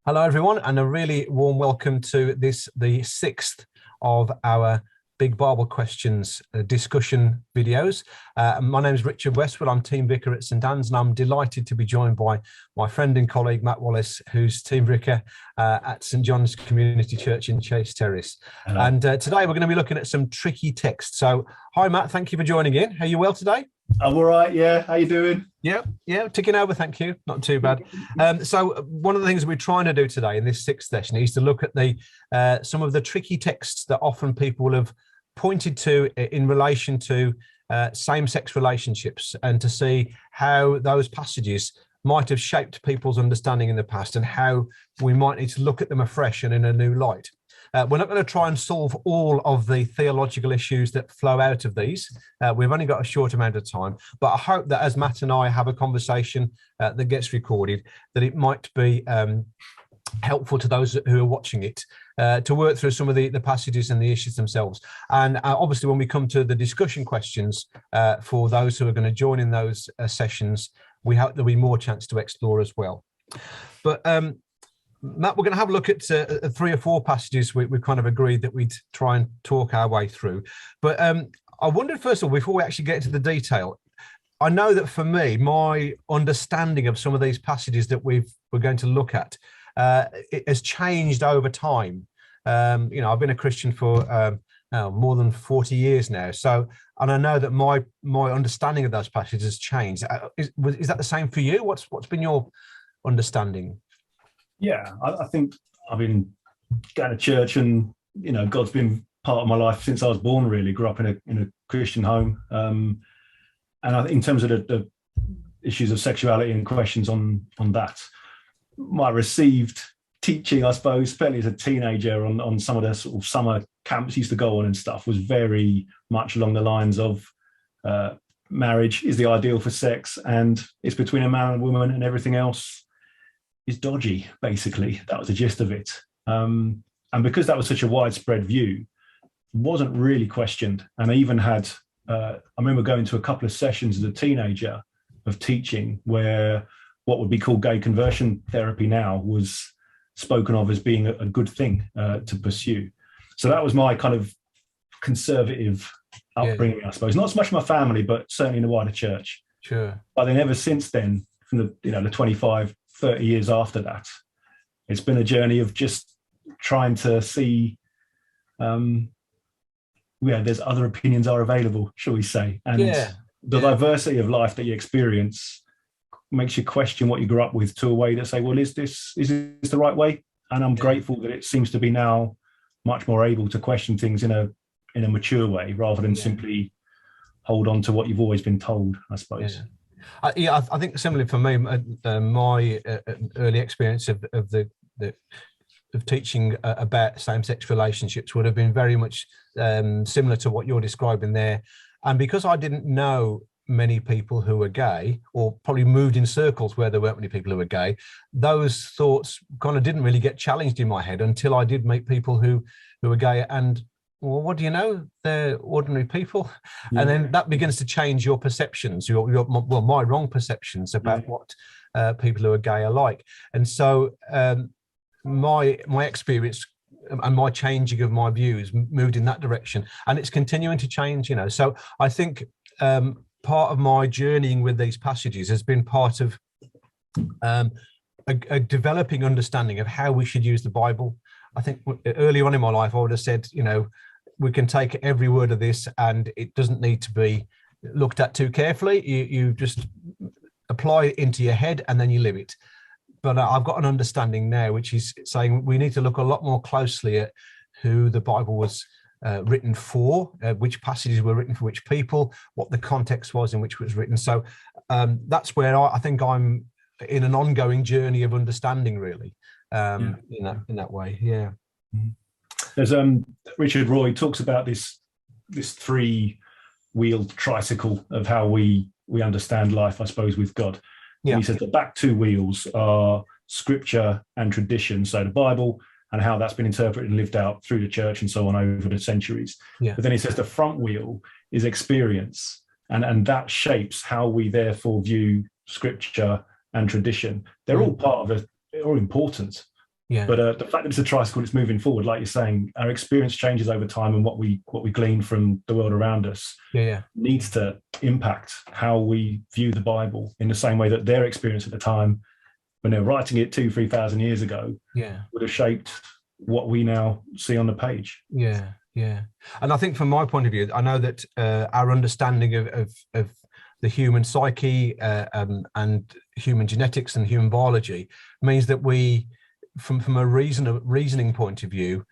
Hello, everyone, and a really warm welcome to the sixth of our Big Bible Questions discussion videos. My name is Richard Westwood. I'm Team Vicar at St Anne's, and I'm delighted to be joined by my friend and colleague, Matt Wallace, who's Team Vicar at St John's Community Church in Chase Terrace. Hello. And today we're going to be looking at some tricky texts. So, hi, Matt. Thank you for joining in. Are you well today? I'm all right, yeah. How you doing? Yeah, ticking over, thank you. Not too bad. So one of the things we're trying to do today in this sixth session is to look at the some of the tricky texts that often people have pointed to in relation to same-sex relationships, and to see how those passages might have shaped people's understanding in the past and how we might need to look at them afresh and in a new light. We're not going to try and solve all of the theological issues that flow out of these. We've only got a short amount of time, but I hope that as Matt and I have a conversation that gets recorded, that it might be helpful to those who are watching it to work through some of the passages and the issues themselves. And obviously, when we come to the discussion questions for those who are going to join in those sessions, we hope there'll be more chance to explore as well. But Matt, we're going to have a look at 3 or 4 passages we've kind of agreed that we'd try and talk our way through. But I wondered, first of all, before we actually get into the detail, I know that for me, my understanding of some of these passages that we're going to look at, it has changed over time. I've been a Christian for more than 40 years now. So, and I know that my understanding of those passages has changed. Is that the same for you? What's been your understanding? Yeah, I think I've been going to church, and God's been part of my life since I was born. Really, grew up in a Christian home, and in terms of the issues of sexuality and questions on that, my received teaching, I suppose, especially as a teenager, on some of the sort of summer camps I used to go on and stuff, was very much along the lines of marriage is the ideal for sex, and it's between a man and a woman, and everything else is dodgy. Basically, that was the gist of it. And because that was such a widespread view, it wasn't really questioned. And I even had, I remember going to a couple of sessions as a teenager of teaching where what would be called gay conversion therapy now was spoken of as being a good thing to pursue. So that was my kind of conservative upbringing, I suppose. Not so much my family, but certainly in the wider church. Sure. But then ever since then, from the 25, 30 years after that, it's been a journey of just trying to see there's other opinions are available, shall we say, and the diversity of life that you experience makes you question what you grew up with, to a way that say, well, is this the right way? And I'm grateful that it seems to be now much more able to question things in a mature way, rather than simply hold on to what you've always been told, I suppose. I think similarly for me, my early experience of teaching about same-sex relationships would have been very much similar to what you're describing there. And because I didn't know many people who were gay, or probably moved in circles where there weren't many people who were gay, those thoughts kind of didn't really get challenged in my head until I did meet people who were gay. And well, what do you know? They're ordinary people. Yeah. And then that begins to change your perceptions, my wrong perceptions about what people who are gay are like. And so my experience and my changing of my views moved in that direction, and it's continuing to change, So I think part of my journeying with these passages has been part of a developing understanding of how we should use the Bible. I think early on in my life, I would have said, we can take every word of this and it doesn't need to be looked at too carefully. You just apply it into your head and then you live it. But I've got an understanding now, which is saying we need to look a lot more closely at who the Bible was written for, which passages were written for which people, what the context was in which it was written. So that's where I think I'm in an ongoing journey of understanding, really, in that way. Yeah. There's Richard Roy talks about this 3-wheeled tricycle of how we understand life, I suppose, with God. Yeah. He says the back 2 wheels are scripture and tradition, so the Bible and how that's been interpreted and lived out through the church and so on over the centuries. Yeah. But then he says the front wheel is experience, and that shapes how we therefore view scripture and tradition. They're all part of it, or important, Yeah. But the fact that it's a tricycle, it's moving forward, like you're saying, our experience changes over time, and what we glean from the world around us needs to impact how we view the Bible in the same way that their experience at the time, when they're writing it 2,000-3,000 years ago, would have shaped what we now see on the page. Yeah. And I think from my point of view, I know that our understanding of the human psyche and human genetics and human biology means that we, from a reasoning point of view,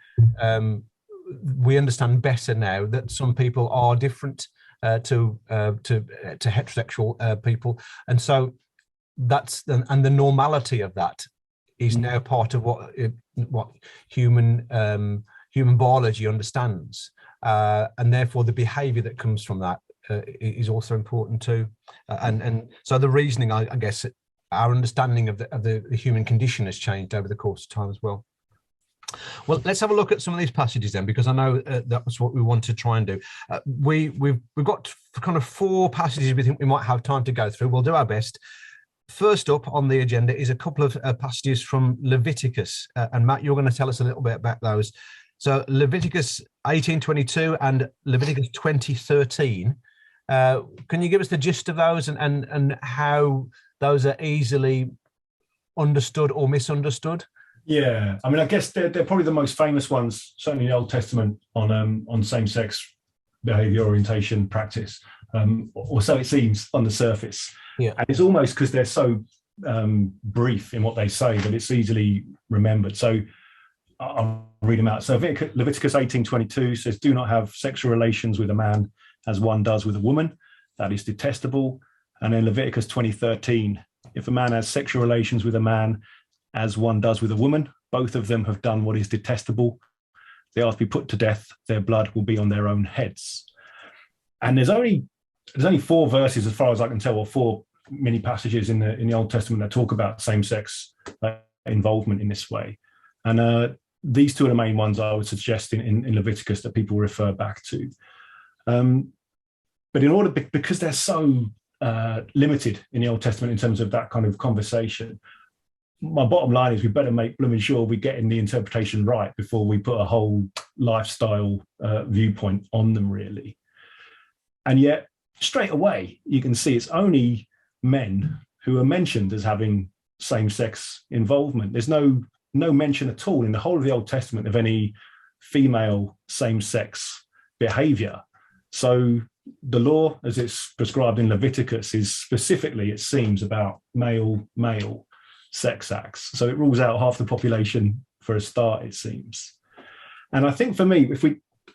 we understand better now that some people are different to heterosexual people, and so that's and the normality of that is now part of what human biology understands, and therefore the behaviour that comes from that is also important too. And so the reasoning, I guess, our understanding of the human condition has changed over the course of time as well. Well, let's have a look at some of these passages then, because I know that's what we want to try and do. We've got kind of 4 passages we think we might have time to go through. We'll do our best. First up on the agenda is a couple of passages from Leviticus, and Matt, you're going to tell us a little bit about those. So Leviticus 18:22 and Leviticus 20:13. Can you give us the gist of those and how those are easily understood or misunderstood? Yeah, I mean, I guess they're probably the most famous ones, certainly in the Old Testament, on same-sex behavior, orientation, practice, or so it seems on the surface. Yeah, and it's almost because they're so brief in what they say that it's easily remembered. So I'll read them out. So Leviticus 18:22 says, "Do not have sexual relations with a man as one does with a woman. That is detestable." And then Leviticus 20:13, "If a man has sexual relations with a man as one does with a woman, both of them have done what is detestable. They are to be put to death. Their blood will be on their own heads." And there's only 4 verses, as far as I can tell, or 4 mini passages in the Old Testament that talk about same-sex involvement in this way. And these 2 are the main ones I would suggest in Leviticus that people refer back to. But in order, because they're so limited in the Old Testament in terms of that kind of conversation, my bottom line is we better make blooming sure we're getting the interpretation right before we put a whole lifestyle viewpoint on them, really. And yet, straight away, you can see it's only men who are mentioned as having same-sex involvement. There's no mention at all in the whole of the Old Testament of any female same-sex behavior. So the law, as it's prescribed in Leviticus, is specifically, it seems, about male sex acts. So it rules out half the population for a start, it seems. And I think for me, if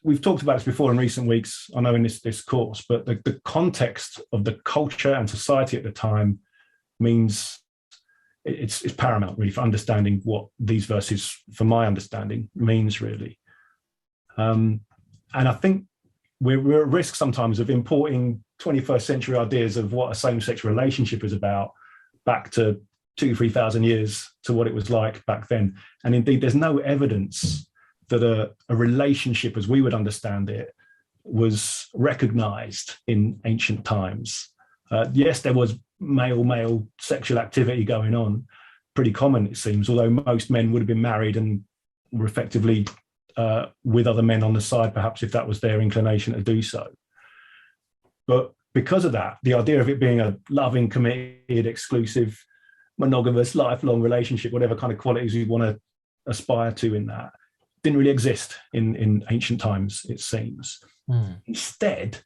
we've talked about this before in recent weeks, I know in this course, but the context of the culture and society at the time means it's paramount, really, for understanding what these verses, for my understanding, means, really. And I think we're at risk sometimes of importing 21st century ideas of what a same-sex relationship is about back to 2,000-3,000 years to what it was like back then. And indeed, there's no evidence that a relationship as we would understand it was recognized in ancient times. Yes, there was male sexual activity going on, pretty common, it seems, although most men would have been married and were effectively with other men on the side, perhaps, if that was their inclination to do so. But because of that, the idea of it being a loving, committed, exclusive, monogamous, lifelong relationship, whatever kind of qualities we want to aspire to in that, didn't really exist in ancient times, it seems. Instead,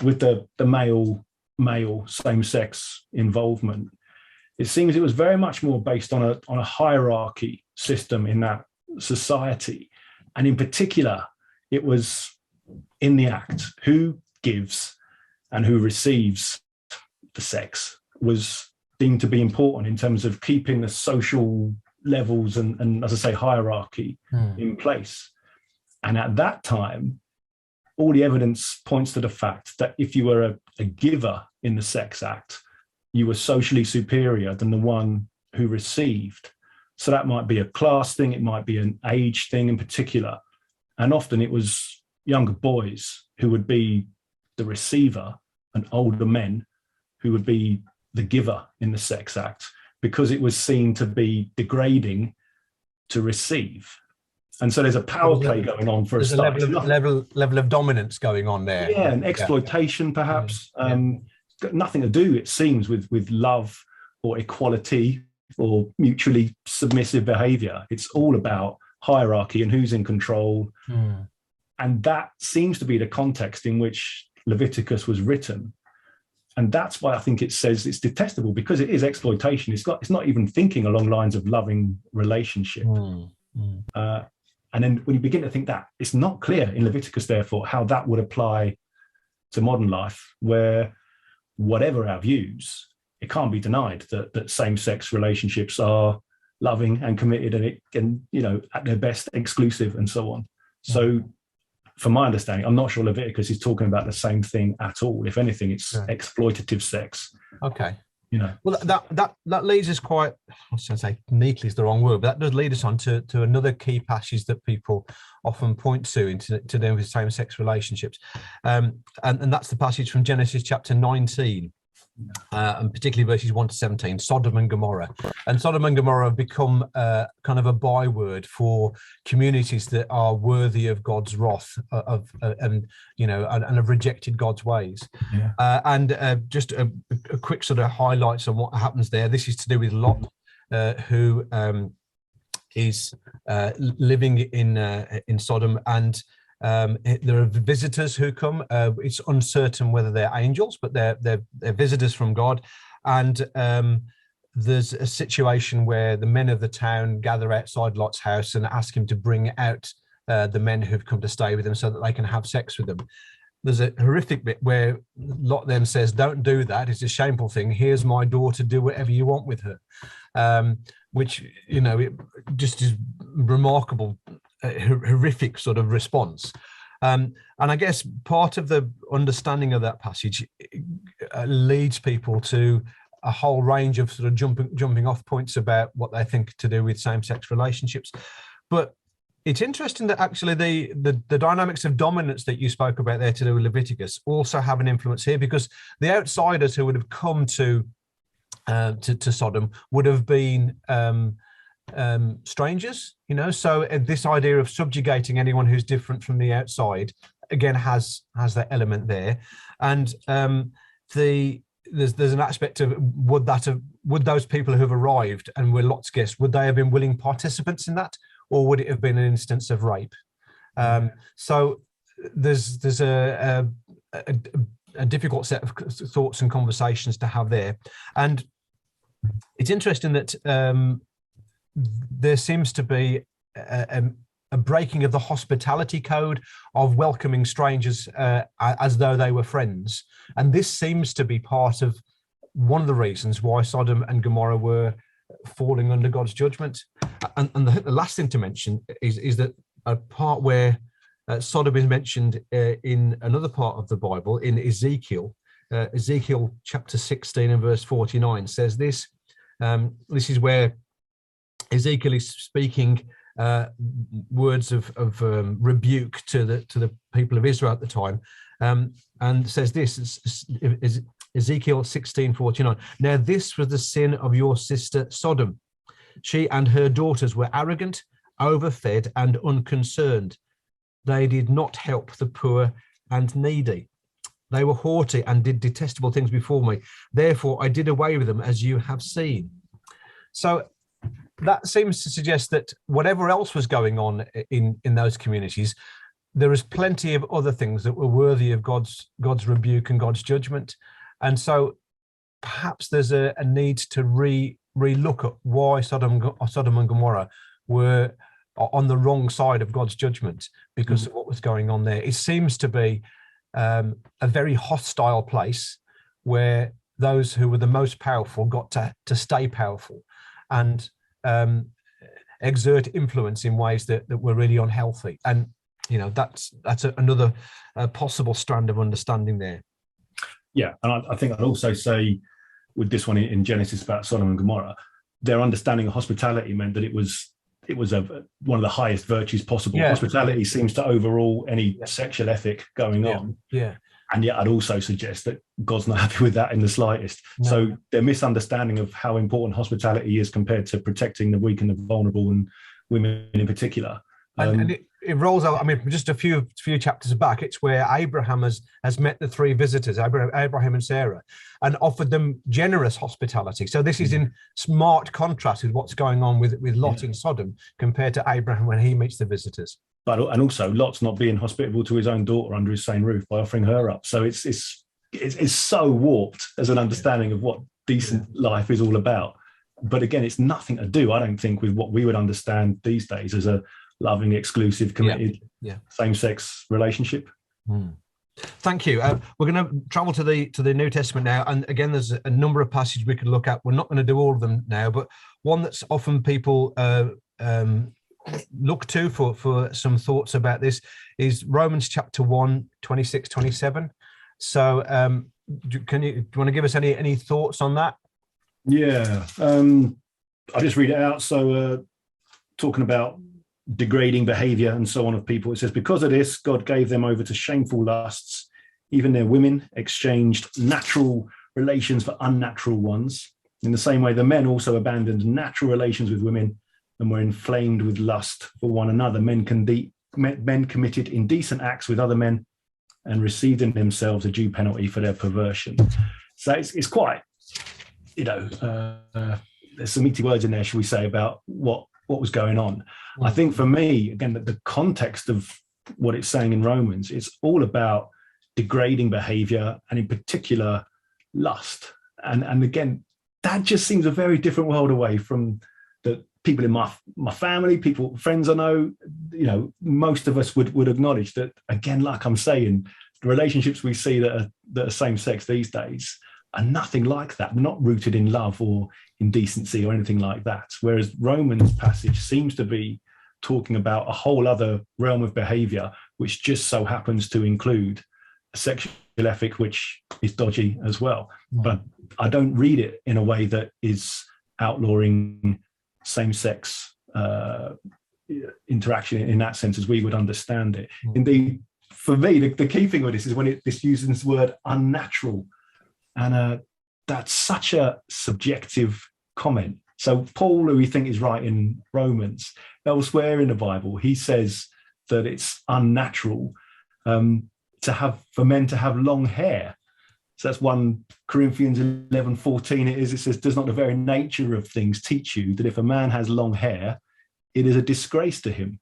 with the male same-sex involvement, it seems it was very much more based on a hierarchy system in that society. And in particular, it was in the act. Who gives and who receives the sex was deemed to be important in terms of keeping the social levels and as I say, hierarchy in place. And at that time, all the evidence points to the fact that if you were a giver in the sex act, you were socially superior than the one who received. So that might be a class thing, it might be an age thing in particular. And often it was younger boys who would be the receiver and older men who would be the giver in the sex act, because it was seen to be degrading to receive. And so there's a power play going on for a start. There's a level of dominance going on there. Yeah, and exploitation, perhaps. Got nothing to do, it seems, with love or equality or mutually submissive behavior. It's all about hierarchy and who's in control. And that seems to be the context in which Leviticus was written. And that's why I think it says it's detestable, because it is exploitation. It's not even thinking along lines of loving relationship. And then when you begin to think that, it's not clear in Leviticus, therefore, how that would apply to modern life, where whatever our views, it can't be denied that same-sex relationships are loving and committed and at their best exclusive and so on. So from my understanding, I'm not sure Leviticus is talking about the same thing at all. If anything, it's exploitative sex. Okay. Well, that leads us quite, I was going to say neatly is the wrong word, but that does lead us on to another key passage that people often point to do with same-sex relationships. And that's the passage from Genesis chapter 19. And particularly verses 1 to 17, Sodom and Gomorrah. And Sodom and Gomorrah have become kind of a byword for communities that are worthy of God's wrath and have rejected God's ways. Just a quick sort of highlights on what happens there. This is to do with Lot, who is living in Sodom, and there are visitors who come. It's uncertain whether they're angels, but they're visitors from God. And there's a situation where the men of the town gather outside Lot's house and ask him to bring out the men who've come to stay with them so that they can have sex with them. There's a horrific bit where Lot then says, "Don't do that. It's a shameful thing. Here's my daughter. Do whatever you want with her," which it just is remarkable. Horrific sort of response, and I guess part of the understanding of that passage leads people to a whole range of sort of jumping off points about what they think to do with same-sex relationships. But it's interesting that actually the dynamics of dominance that you spoke about there to do with Leviticus also have an influence here, because the outsiders who would have come to Sodom would have been strangers, so this idea of subjugating anyone who's different from the outside again has that element there. And there's an aspect of would those people who have arrived and were Lot's guests, would they have been willing participants in that, or would it have been an instance of rape? So there's a difficult set of thoughts and conversations to have there. And it's interesting that there seems to be a breaking of the hospitality code of welcoming strangers as though they were friends. And this seems to be part of one of the reasons why Sodom and Gomorrah were falling under God's judgment. And the last thing to mention is that a part where Sodom is mentioned in another part of the Bible, in Ezekiel. Ezekiel chapter 16 and verse 49 says this. This is where Ezekiel is speaking words of rebuke to the people of Israel at the time, and says this is Ezekiel 16:49. Now this was the sin of your sister Sodom. She and her daughters were arrogant, overfed, and unconcerned. They did not help the poor and needy. They were haughty and did detestable things before me. Therefore I did away with them, as you have seen. So that seems to suggest that whatever else was going on in those communities, there is plenty of other things that were worthy of God's rebuke and God's judgment. And so perhaps there's a need to re-look at why Sodom and Gomorrah were on the wrong side of God's judgment because of what was going on there. It seems to be a very hostile place where those who were the most powerful got to stay powerful and exert influence in ways that were really unhealthy. And that's another possible strand of understanding there. Yeah, and I think I'd also say with this one in Genesis about Sodom and Gomorrah, their understanding of hospitality meant that it was one of the highest virtues possible. Yeah. Hospitality seems to overrule any sexual ethic going on. Yeah. And yet I'd also suggest that God's not happy with that in the slightest. No. So their misunderstanding of how important hospitality is compared to protecting the weak and the vulnerable and women in particular. And it rolls out. I mean, just a few chapters back, it's where Abraham has met the three visitors, Abraham and Sarah, and offered them generous hospitality. So this is in smart contrast with what's going on with Lot in Sodom compared to Abraham when he meets the visitors. And also Lot's not being hospitable to his own daughter under his same roof by offering her up. So it's so warped as an understanding of what decent life is all about. But again, it's nothing to do, I don't think, with what we would understand these days as a loving, exclusive, committed, same-sex relationship. Thank you. We're going to travel to the New Testament now, and again, there's a number of passages we could look at. We're not going to do all of them now, but one that's often people look to for some thoughts about this is Romans chapter 1, 26, 27. So, do you want to give us any thoughts on that? Yeah, I'll just read it out. So, talking about degrading behavior and so on of people, it says, because of this, God gave them over to shameful lusts. Even their women exchanged natural relations for unnatural ones. In the same way, the men also abandoned natural relations with women and were inflamed with lust for one another. Men committed indecent acts with other men and received in themselves a due penalty for their perversion. So it's quite, there's some meaty words in there, shall we say, about what was going on. I think for me, again, the context of what it's saying in Romans, it's all about degrading behavior and in particular lust. And again, that just seems a very different world away from the people in my family, friends I know. Most of us would acknowledge that, again, like I'm saying, the relationships we see that are same sex these days are nothing like that. They're not rooted in love or in decency or anything like that. Whereas Romans passage seems to be talking about a whole other realm of behavior, which just so happens to include a sexual ethic, which is dodgy as well. But I don't read it in a way that is outlawing same-sex interaction in that sense as we would understand it. Indeed, for me, the key thing with this is when this uses this word unnatural. And that's such a subjective comment. So Paul, who we think is right in Romans, elsewhere in the Bible, he says that it's unnatural for men to have long hair. So that's 1 Corinthians 11:14. It says, does not the very nature of things teach you that if a man has long hair, it is a disgrace to him?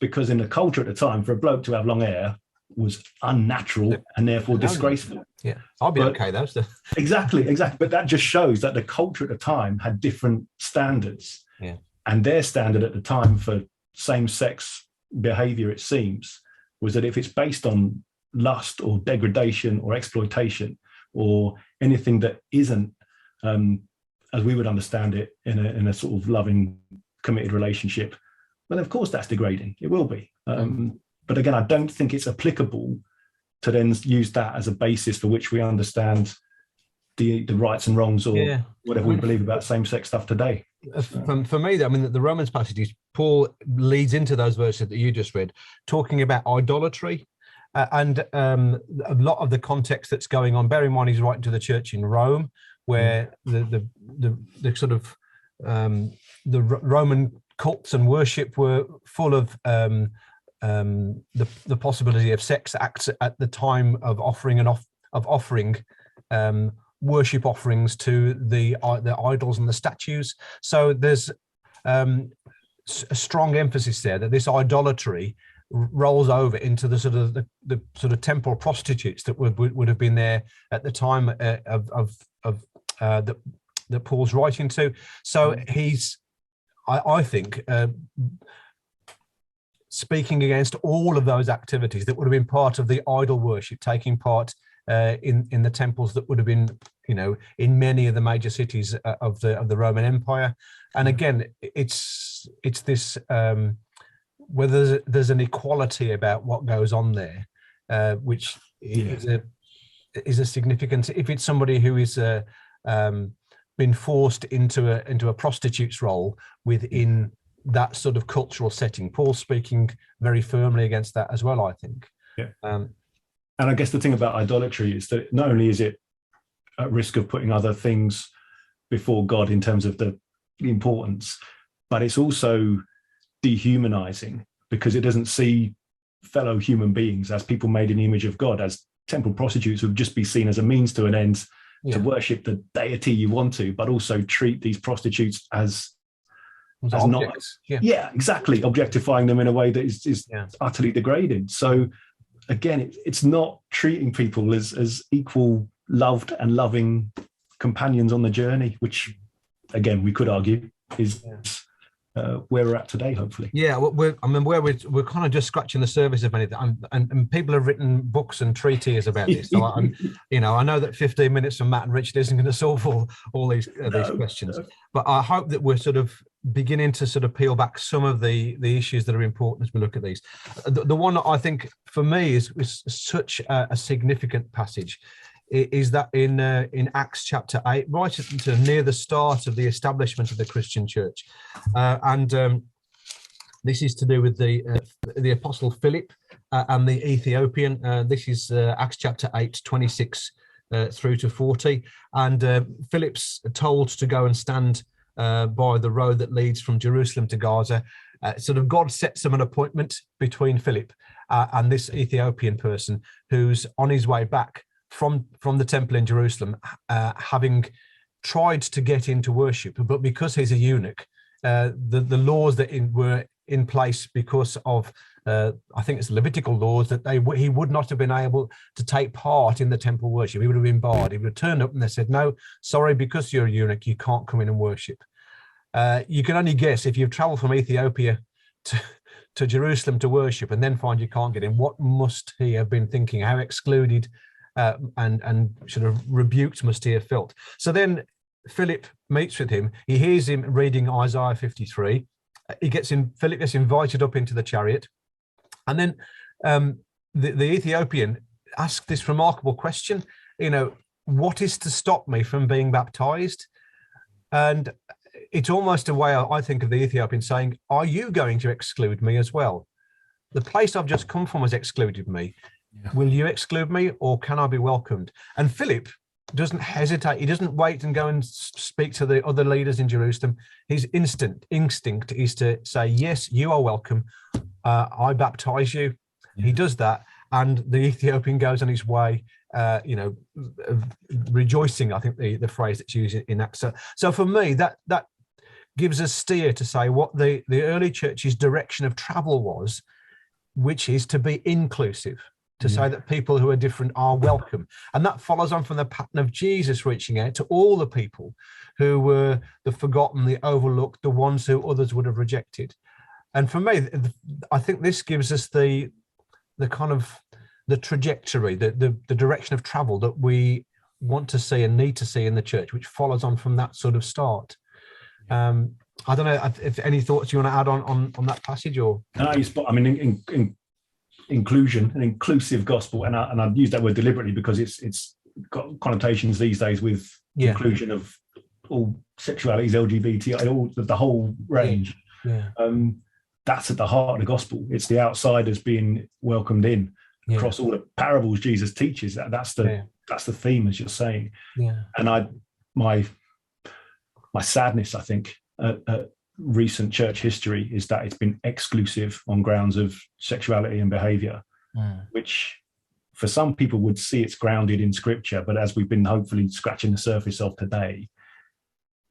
Because in the culture at the time, for a bloke to have long hair was unnatural and therefore disgraceful. Yeah, I'll be okay though. So. Exactly. But that just shows that the culture at the time had different standards. Yeah. And their standard at the time for same-sex behavior, it seems, was that if it's based on lust or degradation or exploitation or anything that isn't, as we would understand it, in a sort of loving, committed relationship, well, of course that's degrading. It will be. But again, I don't think it's applicable to then use that as a basis for which we understand the rights and wrongs or whatever we believe about same-sex stuff today. For me, the Romans passages, Paul leads into those verses that you just read, talking about idolatry and a lot of the context that's going on. Bear in mind, he's writing to the church in Rome, where the sort of the Roman cults and worship were full of the possibility of sex acts at the time of offering worship offerings to the idols and the statues. So there's a strong emphasis there that this idolatry rolls over into the sort of temple prostitutes that would have been there at the time that Paul's writing to. So he's, I think, speaking against all of those activities that would have been part of the idol worship, taking part in the temples that would have been, in many of the major cities of the Roman Empire. And again, it's this whether there's an equality about what goes on there, which is a significant. If it's somebody who is been forced into a prostitute's role within that sort of cultural setting, Paul's speaking very firmly against that as well, I think. And I guess the thing about idolatry is that not only is it at risk of putting other things before God in terms of the importance, but it's also dehumanizing, because it doesn't see fellow human beings as people made in the image of God, as temple prostitutes would just be seen as a means to an end to worship the deity you want to, but also treat these prostitutes as objects. Not, exactly, objectifying them in a way that is utterly degrading. So again, it's not treating people as equal, loved and loving companions on the journey, which again we could argue is where we're at today, hopefully. Well, we're kind of just scratching the surface of anything, and people have written books and treatises about this. So I know that 15 minutes from Matt and Richard isn't going to solve all these questions, but I hope that we're sort of beginning to sort of peel back some of the issues that are important as we look at these. The one that I think for me is such a significant passage is that in Acts chapter 8, right to near the start of the establishment of the Christian church. This is to do with the Apostle Philip and the Ethiopian. This is Acts chapter 8, 26 through to 40. And Philip's told to go and stand by the road that leads from Jerusalem to Gaza. Sort of God sets him an appointment between Philip and this Ethiopian person who's on his way back from the temple in Jerusalem, having tried to get into worship, but because he's a eunuch, the laws that were in place because of I think it's Levitical laws, that he would not have been able to take part in the temple worship. He would have been barred. He would have turned up and they said, no, sorry, because you're a eunuch, you can't come in and worship. You can only guess, if you've traveled from Ethiopia to Jerusalem to worship and then find you can't get in, what must he have been thinking? How excluded and sort of rebuked must he have felt? So then Philip meets with him. He hears him reading Isaiah 53. Philip gets invited up into the chariot, and then the Ethiopian asks this remarkable question: what is to stop me from being baptized? And it's almost a way, I think, of the Ethiopian saying, are you going to exclude me as well? The place I've just come from has excluded me. Will you exclude me, or can I be welcomed? And Philip doesn't hesitate. He doesn't wait and go and speak to the other leaders in Jerusalem. His instinct is to say, yes, you are welcome. I baptize you. He does that, and the Ethiopian goes on his way, rejoicing, I think the phrase that's used in Acts. So for me, that gives a steer to say what the early church's direction of travel was, which is to be inclusive, to say that people who are different are welcome. And that follows on from the pattern of Jesus reaching out to all the people who were the forgotten, the overlooked, the ones who others would have rejected. And for me, I think this gives us the kind of the trajectory, the direction of travel that we want to see and need to see in the church, which follows on from that sort of start. I don't know if any thoughts you want to add on that passage, or? In inclusion, an inclusive gospel, and I've used that word deliberately because it's got connotations these days with inclusion of all sexualities, LGBT, all the whole range. That's at the heart of the gospel. It's the outsiders being welcomed in across all the parables Jesus teaches. That's the theme, as you're saying. And my sadness, I think, at recent church history is that it's been exclusive on grounds of sexuality and behavior, which for some people would see it's grounded in scripture, but as we've been hopefully scratching the surface of today,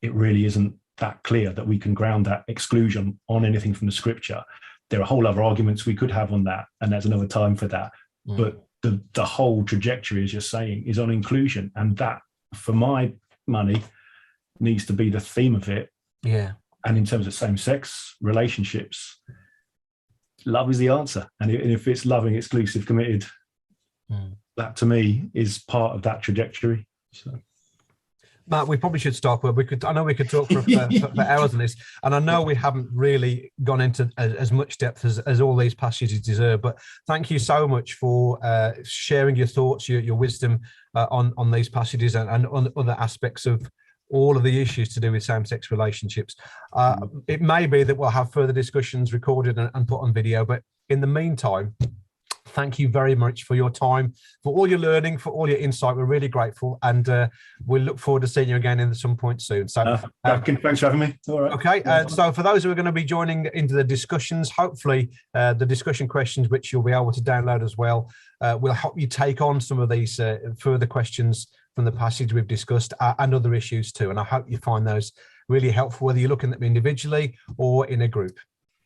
it really isn't that clear that we can ground that exclusion on anything from the scripture. There are whole other arguments we could have on that, and there's another time for that. But the whole trajectory, as you're saying, is on inclusion, and that, for my money, needs to be the theme of it. And in terms of same-sex relationships, love is the answer. And if it's loving, exclusive, committed, that to me is part of that trajectory. So, Matt, we probably should stop. I know we could talk for hours on this, and I know we haven't really gone into as much depth as all these passages deserve. But thank you so much for sharing your thoughts, your wisdom on these passages and on other aspects of all of the issues to do with same-sex relationships. It may be that we'll have further discussions recorded and put on video, but in the meantime, thank you very much for your time, for all your learning, for all your insight. We're really grateful, and we'll look forward to seeing you again in some point soon. So thanks for having me. All right. Okay, so for those who are going to be joining into the discussions, hopefully the discussion questions, which you'll be able to download as well, will help you take on some of these further questions from the passage we've discussed and other issues too. And I hope you find those really helpful, whether you're looking at them individually or in a group.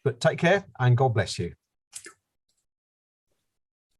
But take care and God bless you.